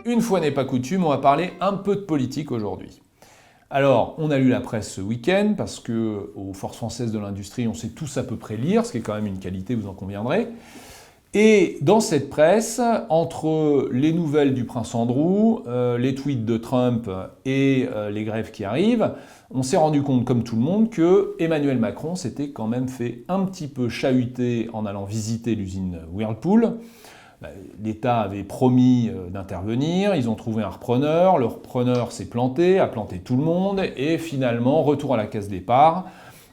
une fois n'est pas coutume, on va parler un peu de politique aujourd'hui. Alors, on a lu la presse ce week-end, parce que aux Forces françaises de l'industrie, on sait tous à peu près lire, ce qui est quand même une qualité, vous en conviendrez. Et dans cette presse, entre les nouvelles du prince Andrew, les tweets de Trump et les grèves qui arrivent, on s'est rendu compte, comme tout le monde, que Emmanuel Macron s'était quand même fait un petit peu chahuter en allant visiter l'usine Whirlpool. L'État avait promis d'intervenir, ils ont trouvé un repreneur, le repreneur s'est planté, a planté tout le monde, et finalement, retour à la case départ,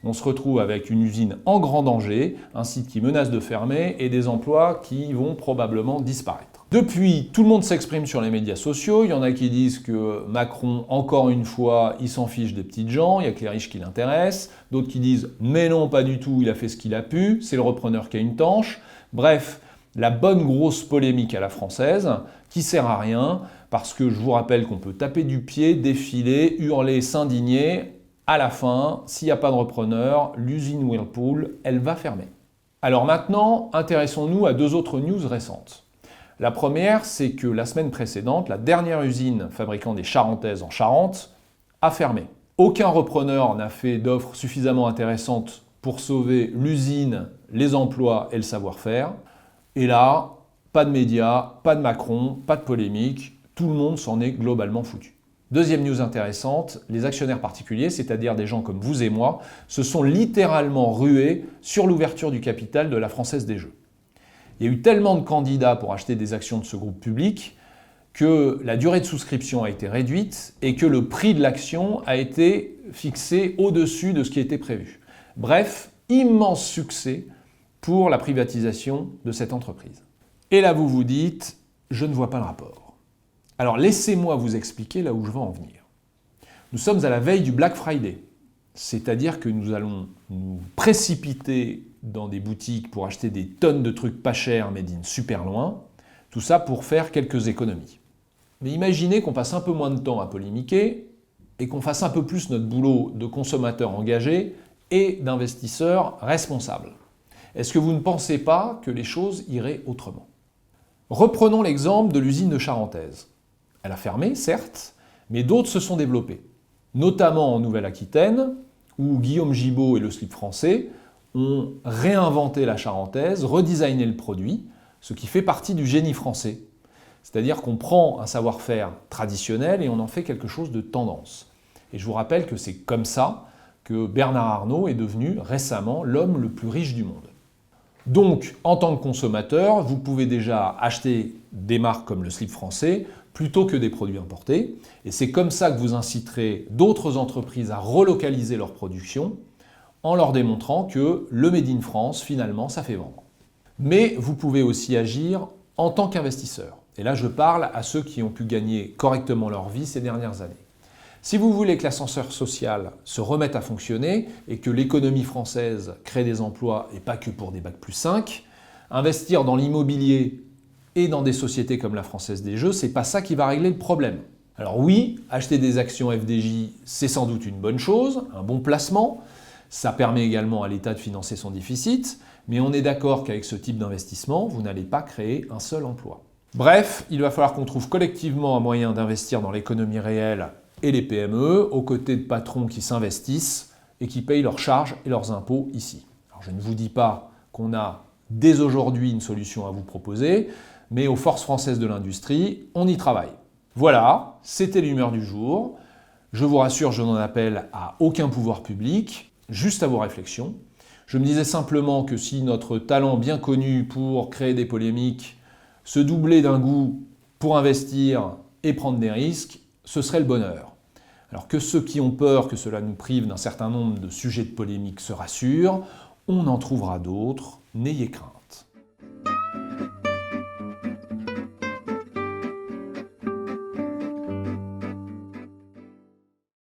on se retrouve avec une usine en grand danger, un site qui menace de fermer, et des emplois qui vont probablement disparaître. Depuis, tout le monde s'exprime sur les médias sociaux, il y en a qui disent que Macron, encore une fois, il s'en fiche des petites gens, il n'y a que les riches qui l'intéressent, d'autres qui disent « mais non, pas du tout, il a fait ce qu'il a pu, c'est le repreneur qui a une tanche ». Bref, la bonne grosse polémique à la française, qui sert à rien, parce que je vous rappelle qu'on peut taper du pied, défiler, hurler, s'indigner. À la fin, s'il n'y a pas de repreneur, l'usine Whirlpool, elle va fermer. Alors maintenant, intéressons-nous à deux autres news récentes. La première, c'est que la semaine précédente, la dernière usine fabriquant des charentaises en Charente a fermé. Aucun repreneur n'a fait d'offres suffisamment intéressantes pour sauver l'usine, les emplois et le savoir-faire. Et là, pas de médias, pas de Macron, pas de polémique, tout le monde s'en est globalement foutu. Deuxième news intéressante, les actionnaires particuliers, c'est-à-dire des gens comme vous et moi, se sont littéralement rués sur l'ouverture du capital de la Française des Jeux. Il y a eu tellement de candidats pour acheter des actions de ce groupe public que la durée de souscription a été réduite et que le prix de l'action a été fixé au-dessus de ce qui était prévu. Bref, immense succès pour la privatisation de cette entreprise. Et là, vous vous dites, je ne vois pas le rapport. Alors laissez-moi vous expliquer là où je veux en venir. Nous sommes à la veille du Black Friday, c'est-à-dire que nous allons nous précipiter dans des boutiques pour acheter des tonnes de trucs pas chers made in super loin, tout ça pour faire quelques économies. Mais imaginez qu'on passe un peu moins de temps à polémiquer et qu'on fasse un peu plus notre boulot de consommateurs engagés et d'investisseurs responsables. Est-ce que vous ne pensez pas que les choses iraient autrement? Reprenons l'exemple de l'usine de Charentaise. Elle a fermé, certes, mais d'autres se sont développées, notamment en Nouvelle-Aquitaine, où Guillaume Gibault et le slip français ont réinventé la charentaise, redesigné le produit, ce qui fait partie du génie français. C'est-à-dire qu'on prend un savoir-faire traditionnel et on en fait quelque chose de tendance. Et je vous rappelle que c'est comme ça que Bernard Arnault est devenu récemment l'homme le plus riche du monde. Donc, en tant que consommateur, vous pouvez déjà acheter des marques comme le slip français plutôt que des produits importés. Et c'est comme ça que vous inciterez d'autres entreprises à relocaliser leur production en leur démontrant que le Made in France, finalement, ça fait vendre. Mais vous pouvez aussi agir en tant qu'investisseur. Et là, je parle à ceux qui ont pu gagner correctement leur vie ces dernières années. Si vous voulez que l'ascenseur social se remette à fonctionner et que l'économie française crée des emplois et pas que pour des bac+5, investir dans l'immobilier et dans des sociétés comme la Française des Jeux, c'est pas ça qui va régler le problème. Alors oui, acheter des actions FDJ, c'est sans doute une bonne chose, un bon placement, ça permet également à l'État de financer son déficit, mais on est d'accord qu'avec ce type d'investissement, vous n'allez pas créer un seul emploi. Bref, il va falloir qu'on trouve collectivement un moyen d'investir dans l'économie réelle et les PME, aux côtés de patrons qui s'investissent et qui payent leurs charges et leurs impôts ici. Alors je ne vous dis pas qu'on a dès aujourd'hui une solution à vous proposer, mais aux Forces françaises de l'industrie, on y travaille. Voilà, c'était l'humeur du jour. Je vous rassure, je n'en appelle à aucun pouvoir public, juste à vos réflexions. Je me disais simplement que si notre talent bien connu pour créer des polémiques se doublait d'un goût pour investir et prendre des risques, ce serait le bonheur. Alors que ceux qui ont peur que cela nous prive d'un certain nombre de sujets de polémique se rassurent, on en trouvera d'autres, n'ayez crainte.